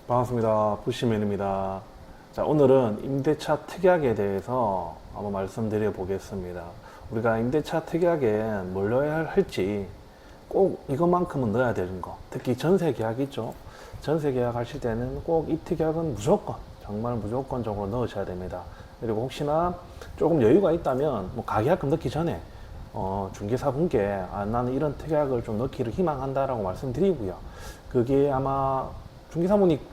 반갑습니다. 부시맨입니다. 자, 오늘은 임대차 특약에 대해서 한번 말씀드려 보겠습니다. 우리가 임대차 특약에 뭘 넣어야 할지 꼭 이것만큼은 넣어야 되는 거. 특히 전세 계약 있죠. 전세 계약 하실 때는 꼭 이 특약은 무조건, 정말 무조건적으로 넣으셔야 됩니다. 그리고 혹시나 조금 여유가 있다면 뭐 가계약금 넣기 전에 중개사분께 나는 이런 특약을 좀 넣기를 희망한다라고 말씀드리고요. 그게 아마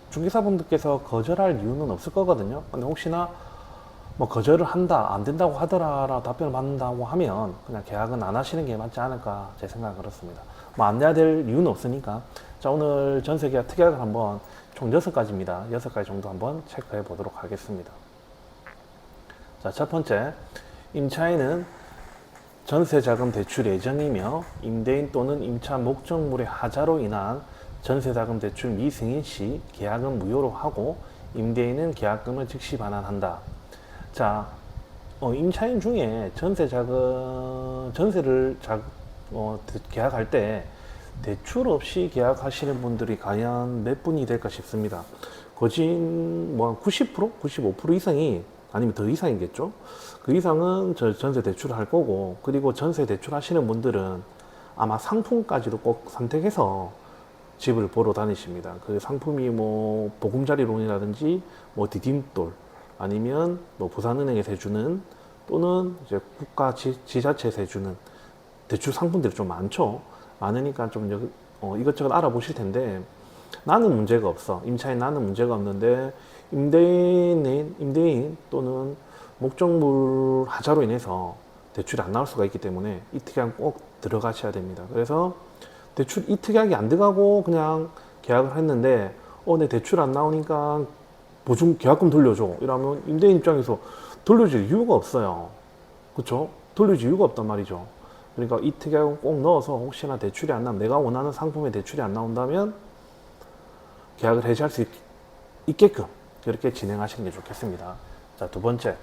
중개사분들께서 거절할 이유는 없을 거거든요. 근데 혹시나 뭐 거절을 한다, 안 된다고 하더라 답변을 받는다고 하면 그냥 계약은 안 하시는 게 맞지 않을까 제 생각은 그렇습니다. 뭐 안 내야 될 이유는 없으니까. 자, 오늘 전세계약 특약을 한번 총 6가지입니다. 6가지 정도 한번 체크해 보도록 하겠습니다. 자, 첫 번째, 임차인은 전세자금 대출 예정이며 임대인 또는 임차 목적물의 하자로 인한 전세자금 대출 미승인 시 계약은 무효로 하고 임대인은 계약금을 즉시 반환한다. 자, 임차인 중에 전세를 계약할 때 대출 없이 계약하시는 분들이 과연 몇 분이 될까 싶습니다. 거진 뭐 90%, 95% 이상이 아니면 더 이상이겠죠. 그 이상은 전세 대출을 할 거고, 그리고 전세 대출 하시는 분들은 아마 상품까지도 꼭 선택해서 집을 보러 다니십니다. 그 상품이 뭐 보금자리론이라든지 뭐 디딤돌 아니면 뭐 부산은행에서 해주는 또는 이제 국가 지자체에서 해주는 대출 상품들이 좀 많죠. 많으니까 좀 이것저것 알아보실 텐데, 나는 문제가 없어. 임차인 나는 문제가 없는데 임대인 또는 목적물 하자로 인해서 대출이 안 나올 수가 있기 때문에 이 특약 꼭 들어가셔야 됩니다. 그래서 대출 이 특약이 안 들어가고 그냥 계약을 했는데 내 대출 안 나오니까 보증 계약금 돌려줘 이러면 임대인 입장에서 돌려줄 이유가 없어요. 그렇죠? 돌려줄 이유가 없단 말이죠. 그러니까 이 특약을 꼭 넣어서 혹시나 대출이 안 나면, 내가 원하는 상품의 대출이 안 나온다면 계약을 해지할 수 있게끔 그렇게 진행하시는 게 좋겠습니다. 자, 두 번째.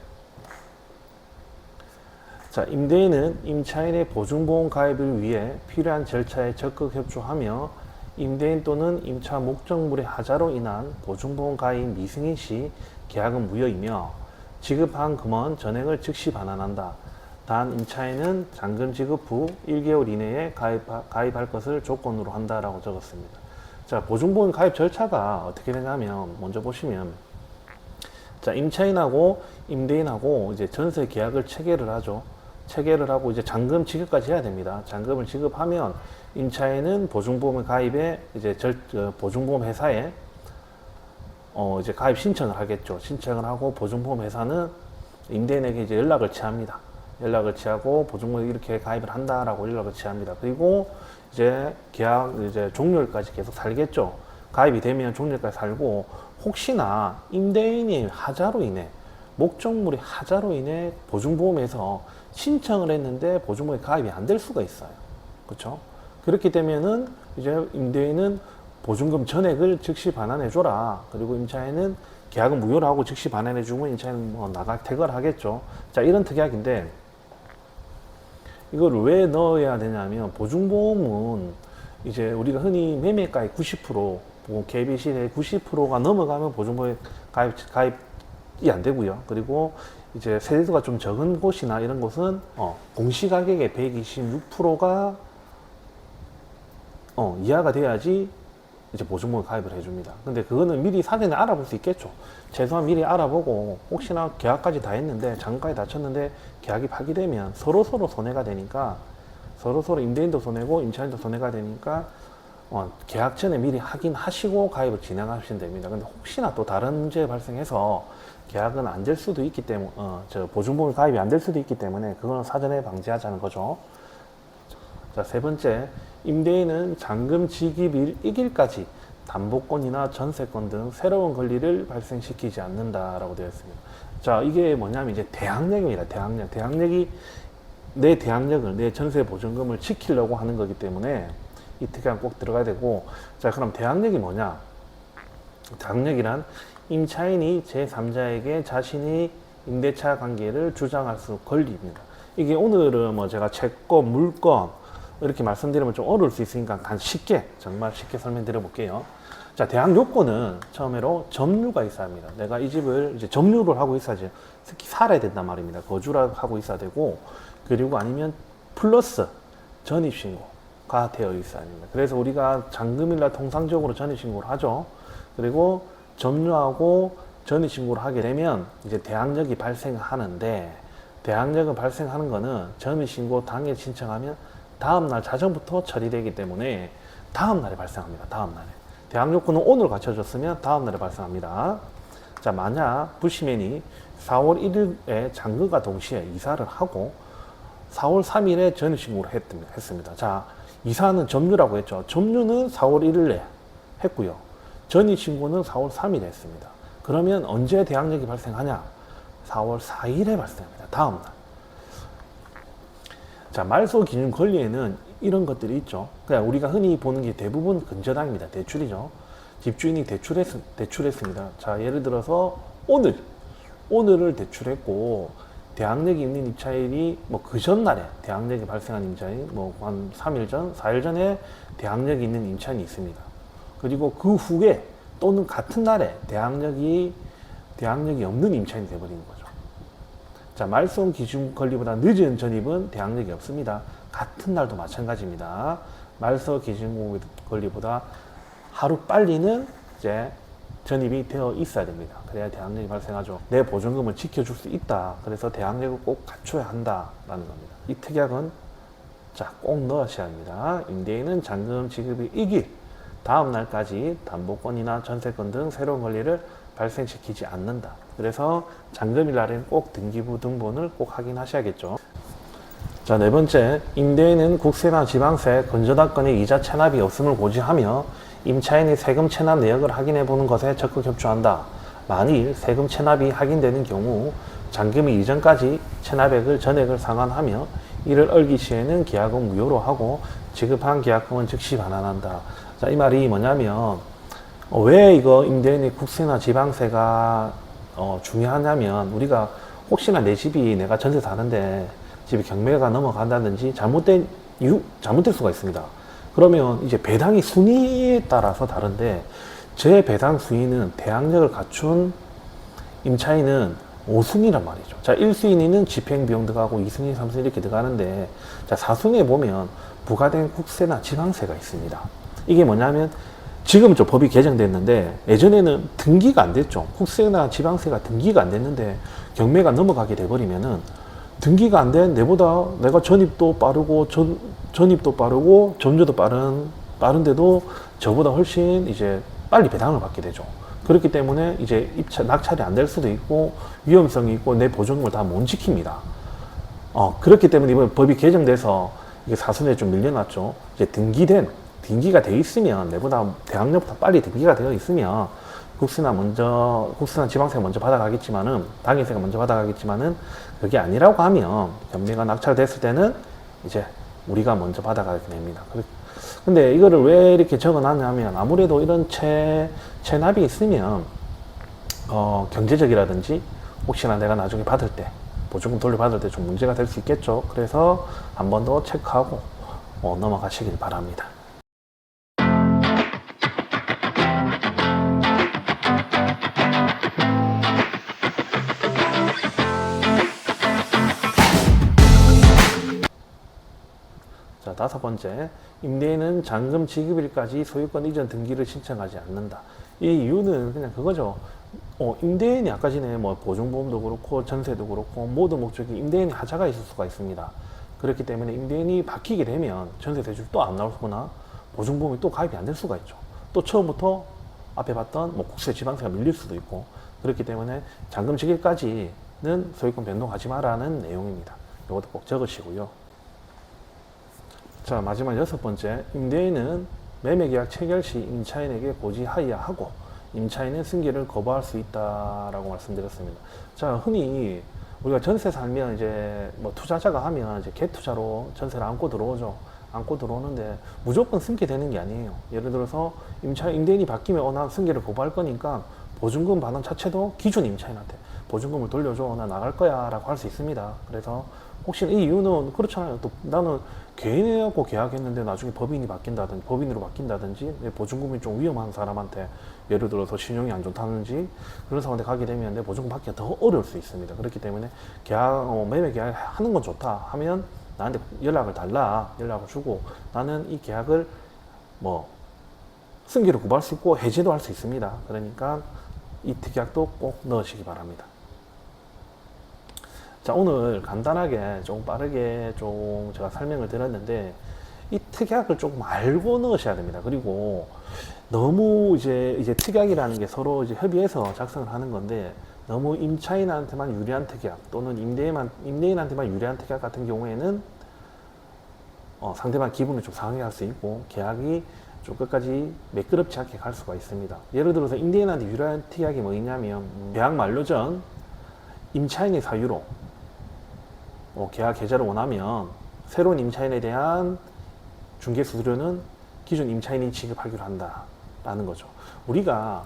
자, 임대인은 임차인의 보증보험 가입을 위해 필요한 절차에 적극 협조하며 임대인 또는 임차 목적물의 하자로 인한 보증보험 가입 미승인 시 계약은 무효이며 지급한 금원 전액을 즉시 반환한다. 단 임차인은 잔금 지급 후 1개월 이내에 가입할 것을 조건으로 한다라고 적었습니다. 자, 보증보험 가입 절차가 어떻게 되냐면, 먼저 보시면, 자, 임차인하고 임대인하고 이제 전세 계약을 체결을 하죠. 체결을 하고 이제 잔금 지급까지 해야 됩니다. 잔금을 지급하면 임차인은 보증보험 가입에 이제 보증보험 회사에 이제 가입 신청을 하겠죠. 신청을 하고 보증보험 회사는 임대인에게 이제 연락을 취합니다. 연락을 취하고 보증보험 이렇게 가입을 한다라고 연락을 취합니다. 그리고 이제 계약 이제 종료일까지 계속 살겠죠. 가입이 되면 종료일까지 살고, 혹시나 임대인이 하자로 인해 목적물이 하자로 인해 보증보험에서 신청을 했는데 보증보험에 가입이 안 될 수가 있어요. 그렇죠? 그렇게 되면은 이제 임대인은 보증금 전액을 즉시 반환해줘라. 그리고 임차인은 계약은 무효로 하고 즉시 반환해주면 임차인은 뭐 퇴거를 하겠죠. 자, 이런 특약인데 이걸 왜 넣어야 되냐면, 보증보험은 이제 우리가 흔히 매매가의 90%, 뭐 KBC의 90%가 넘어가면 보증보험 가입이 안 되고요. 그리고 이제 세대수가 좀 적은 곳이나 이런 곳은 공시가격의 126%가 이하가 돼야지 이제 보증보험 가입을 해줍니다. 근데 그거는 미리 사전에 알아볼 수 있겠죠. 최소한 미리 알아보고, 혹시나 계약까지 다 했는데 잔금까지 다 쳤는데 계약이 파기되면 서로 손해가 되니까, 서로 임대인도 손해고 임차인도 손해가 되니까 계약 전에 미리 확인하시고 가입을 진행하시면 됩니다. 근데 혹시나 또 다른 문제 발생해서 계약은 안 될 수도 있기 때문에 보증보험 가입이 안 될 수도 있기 때문에 그거는 사전에 방지하자는 거죠. 자, 세 번째, 임대인은 잔금 지급일 1일까지 담보권이나 전세권 등 새로운 권리를 발생시키지 않는다라고 되어 있습니다. 자, 이게 뭐냐면 이제 대항력입니다. 대항력이 내 대항력을, 내 전세 보증금을 지키려고 하는 거기 때문에 이 특약 꼭 들어가야 되고, 자, 그럼 대항력이 뭐냐? 대항력이란 임차인이 제3자에게 자신이 임대차 관계를 주장할 수 권리입니다. 이게 오늘은 뭐 제가 채권, 물건 이렇게 말씀드리면 좀 어려울 수 있으니까 정말 쉽게 설명드려 볼게요. 자, 대항 요건은 처음으로 점유가 있어야 합니다. 내가 이 집을 이제 점유를 하고 있어야지 특히 살아야 된단 말입니다. 거주를 하고 있어야 되고, 그리고 아니면 플러스 전입신고가 되어 있어야 합니다. 그래서 우리가 잔금일날 통상적으로 전입신고를 하죠. 그리고 점유하고 전입신고를 하게 되면 이제 대항력이 발생하는데, 대항력은 발생하는 거는 전입신고 당일 신청하면 다음날 자정부터 처리되기 때문에 다음날에 발생합니다. 다음날에. 대항 요건은 오늘 갖춰졌으면 다음날에 발생합니다. 자, 만약 부시맨이 4월 1일에 잔금과 동시에 이사를 하고 4월 3일에 전입신고를 했습니다. 자, 이사는 점유라고 했죠. 점유는 4월 1일에 했고요. 전입신고는 4월 3일에 했습니다. 그러면 언제 대항력이 발생하냐? 4월 4일에 발생합니다. 다음날. 자, 말소 기준 권리에는 이런 것들이 있죠. 그냥 우리가 흔히 보는 게 대부분 근저당입니다. 대출이죠. 집주인이 대출했습니다. 자, 예를 들어서 오늘을 대출했고, 대항력이 있는 입차일이 뭐 그 전날에 대항력이 발생한 임차인, 뭐 한 3일 전, 4일 전에 대항력이 있는 임차인이 있습니다. 그리고 그 후에 또는 같은 날에 대항력이 없는 임차인이 되어버리는 거죠. 자, 말소 기준 권리보다 늦은 전입은 대항력이 없습니다. 같은 날도 마찬가지입니다. 말소 기준 권리보다 하루 빨리는 이제 전입이 되어 있어야 됩니다. 그래야 대항력이 발생하죠. 내 보증금을 지켜줄 수 있다. 그래서 대항력을 꼭 갖춰야 한다라는 겁니다. 이 특약은 자, 꼭 넣으셔야 합니다. 임대인은 잔금 지급이 이길 다음 날까지 담보권이나 전세권 등 새로운 권리를 발생시키지 않는다. 그래서 잔금일 날에는 꼭 등기부 등본을 꼭 확인하셔야겠죠. 자, 네 번째, 임대인은 국세나 지방세, 건전화권의 이자 체납이 없음을 고지하며 임차인의 세금 체납 내역을 확인해 보는 것에 적극 협조한다. 만일 세금 체납이 확인되는 경우 잔금일 이전까지 체납액을 전액을 상환하며 이를 얼기 시에는 계약은 무효로 하고 지급한 계약금은 즉시 반환한다. 자, 이 말이 뭐냐면 왜 이거 임대인의 국세나 지방세가 중요하냐면, 우리가 혹시나 내 집이 내가 전세 사는데 집이 경매가 넘어간다든지 잘못될 수가 있습니다. 그러면 이제 배당의 순위에 따라서 다른데, 제 배당 순위는 대항력을 갖춘 임차인은 5순위란 말이죠. 자, 1순위는 집행비용 들어가고 2순위, 3순위 이렇게 들어가는데, 자, 4순위에 보면 부과된 국세나 지방세가 있습니다. 이게 뭐냐면 지금 좀 법이 개정됐는데 예전에는 등기가 안 됐죠. 국세나 지방세가 등기가 안 됐는데 경매가 넘어가게 돼버리면은 등기가 안 된 내보다 내가 전입도 빠르고 전입도 빠르고 점유도 빠른데도 저보다 훨씬 이제 빨리 배당을 받게 되죠. 그렇기 때문에 이제 낙찰이 안 될 수도 있고 위험성이 있고 내 보증금을 다 못 지킵니다. 그렇기 때문에 이번 법이 개정돼서 이게 사선에 좀 밀려났죠. 이제 등기가 돼 있으면, 내보다 대항력보다 빨리 등기가 되어 있으면 국세나 지방세가 먼저 받아가겠지만은, 당일세가 먼저 받아가겠지만은, 그게 아니라고 하면 경매가 낙찰됐을 때는 이제 우리가 먼저 받아가게 됩니다. 근데 이거를 왜 이렇게 적어놨냐면, 아무래도 이런 체납이 있으면 경제적이라든지 혹시나 내가 나중에 보증금 돌려받을 때 좀 문제가 될 수 있겠죠. 그래서 한 번 더 체크하고 넘어가시길 바랍니다. 자, 다섯 번째, 임대인은 잔금 지급일까지 소유권 이전 등기를 신청하지 않는다. 이 이유는 그냥 그거죠. 임대인이 아까 전에 뭐 보증보험도 그렇고 전세도 그렇고 모든 목적이 임대인이 하자가 있을 수가 있습니다. 그렇기 때문에 임대인이 바뀌게 되면 전세 대출 또 안 나오거나 보증보험이 또 가입이 안 될 수가 있죠. 또 처음부터 앞에 봤던 뭐 국세 지방세가 밀릴 수도 있고, 그렇기 때문에 잔금 지급까지는 소유권 변동하지 마라는 내용입니다. 이것도 꼭 적으시고요. 자, 마지막 여섯 번째, 임대인은 매매계약 체결 시 임차인에게 고지하여야 하고 임차인은 승계를 거부할 수 있다라고 말씀드렸습니다. 자, 흔히 우리가 전세 살면 이제 뭐 투자자가 하면 이제 갭투자로 전세를 안고 들어오죠. 안고 들어오는데 무조건 승계되는 게 아니에요. 예를 들어서 임대인이 바뀌면 난 승계를 거부할 거니까 보증금 반환 자체도 기존 임차인한테 보증금을 돌려줘, 나 나갈 거야 라고 할 수 있습니다. 그래서 혹시 이 이유는 그렇잖아요. 또 나는 개인하고 계약했는데 나중에 법인이 바뀐다든지 법인으로 바뀐다든지 내 보증금이 좀 위험한 사람한테 예를 들어서 신용이 안 좋다든지 그런 상황에 가게 되면 내 보증금 받기가 더 어려울 수 있습니다. 그렇기 때문에 매매 계약 하는 건 좋다 하면 나한테 연락을 달라, 연락을 주고 나는 이 계약을 뭐 승계를 구할 수 있고 해지도 할 수 있습니다. 그러니까 이 특약도 꼭 넣으시기 바랍니다. 자, 오늘 간단하게 좀 빠르게 좀 제가 설명을 드렸는데 이 특약을 조금 알고 넣으셔야 됩니다. 그리고 너무 이제 특약이라는 게 서로 이제 협의해서 작성을 하는 건데 너무 임차인한테만 유리한 특약 또는 임대인한테만 유리한 특약 같은 경우에는 상대방 기분을 좀 상하게 할 수 있고 계약이 좀 끝까지 매끄럽지 않게 갈 수가 있습니다. 예를 들어서 임대인한테 유리한 특약이 뭐냐면 계약 만료 전 임차인의 사유로 계약 해지를 원하면 새로운 임차인에 대한 중개 수수료는 기존 임차인이 지급하기로 한다라는 거죠. 우리가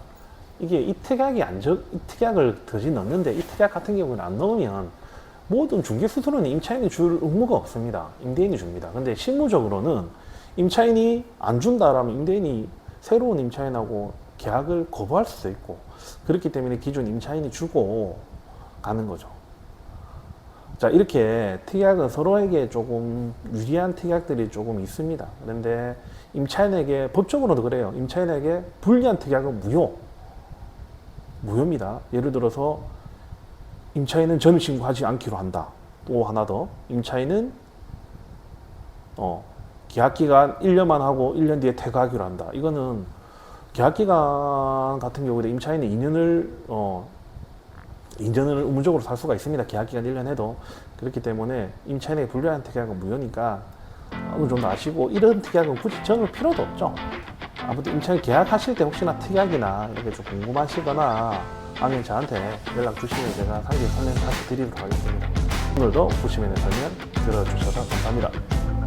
이게 이 특약을 더지 넣는데 이 특약 같은 경우는 안 넣으면 모든 중개 수수료는 임차인이 줄 의무가 없습니다. 임대인이 줍니다. 근데 실무적으로는 임차인이 안 준다라면 임대인이 새로운 임차인하고 계약을 거부할 수도 있고 그렇기 때문에 기존 임차인이 주고 가는 거죠. 자, 이렇게 특약은 서로에게 조금 유리한 특약들이 조금 있습니다. 그런데 임차인에게, 법적으로도 그래요. 임차인에게 불리한 특약은 무효입니다. 예를 들어서 임차인은 전입신고하지 않기로 한다. 또 하나 더, 임차인은 계약기간 1년만 하고 1년 뒤에 퇴거하기로 한다. 이거는 계약기간 같은 경우에 임차인이 2년을 의무적으로 살 수가 있습니다. 계약기간 1년 해도. 그렇기 때문에 임차인에게 불리한 특약은 무효니까 어느 정도 아시고 이런 특약은 굳이 적을 필요도 없죠. 아무튼 임차인 계약하실 때 혹시나 특약이나 이렇게 좀 궁금하시거나 하면 저한테 연락 주시면 제가 상세 설명 다시 드리도록 하겠습니다. 오늘도 부시맨의 설명 들어주셔서 감사합니다.